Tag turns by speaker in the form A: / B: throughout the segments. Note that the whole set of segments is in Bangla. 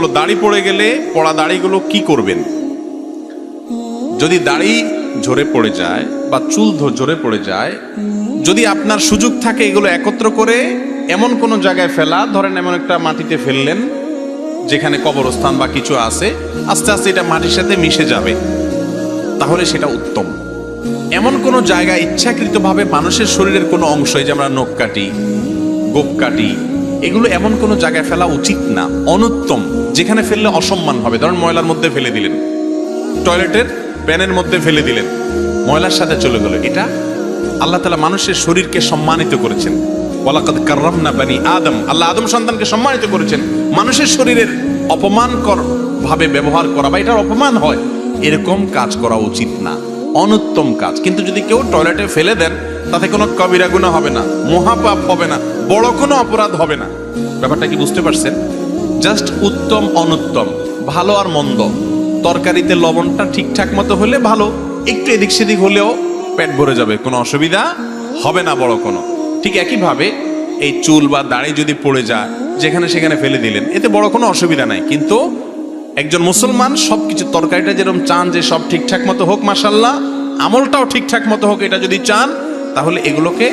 A: দাড়ি পড়ে গেলে পড়া দাড়িগুলো কি করবেন? যদি দাড়ি ঝরে পড়ে যায় বা চুল ঝরে পড়ে যায়, যদি আপনার সুযোগ থাকে এগুলো একত্র করে এমন কোন জায়গায় ফেলা, ধরেন এমন একটা মাটিতে ফেললেন যেখানে কবরস্থান বা কিছু আছে, আস্তে আস্তে এটা মাটির সাথে মিশে যাবে, তাহলে সেটা উত্তম। এমন কোন জায়গায় ইচ্ছাকৃতভাবে মানুষের শরীরের কোনো অংশ, যে আমরা নখ কাটি, গোপ কাটি, এগুলো এমন কোন জায়গায় ফেলা উচিত না, অনুত্তম। যেখানে ফেললে অসম্মান হবে, ধরুন ময়লার মধ্যে ফেলে দিলেন, টয়লেটের প্যানের মধ্যে ফেলে দিলেন, ময়লার সাথে চলে গেল। এটা আল্লাহ তাআলা মানুষের শরীরকে সম্মানিত করেছেন। ওয়ালাকাদ কাররামনা বানি আদম, আল্লাহ আদম সন্তানকে সম্মানিত করেছেন। মানুষের শরীরের অপমানকর ভাবে ব্যবহার করা বা এটার অপমান হয়, এরকম কাজ করা উচিত না, অনুত্তম কাজ। কিন্তু যদি কেউ টয়লেটে ফেলে দেন, তাতে কোনো কবিরা গুনাহ হবে না, মহাপাপ হবে না, বড় কোনো অপরাধ হবে না। ব্যাপারটা কি বুঝতে পারছেন? জাস্ট উত্তম অনুত্তম, ভালো আর মন্দ। তরকারিতে লবণটা ঠিকঠাক মতো হলে ভালো, একটু এদিক সেদিক হলেও পেট ভরে যাবে, কোনো অসুবিধা হবে না বড় কোনো। ঠিক একইভাবে এই চুল বা দাড়ি যদি পড়ে যায়, যেখানে সেখানে ফেলে দিলেন, এতে বড় কোনো অসুবিধা নাই। কিন্তু একজন মুসলমান সবকিছু, তরকারিটা যেরকম চান যে সব ঠিকঠাক মতো হোক, মাশাআল্লাহ, আমলটাও ঠিকঠাক মতো হোক, এটা যদি চান, তাহলে এগুলোকে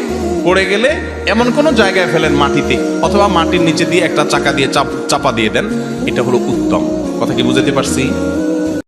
A: পড়ে গেলে এমন কোনো জায়গায় ফেলেন, মাটিতে অথবা মাটির নিচে দিয়ে একটা চাকা দিয়ে চাপা দিয়ে দেন, এটা হলো উত্তম। কথা কি বুঝাতে পারছি?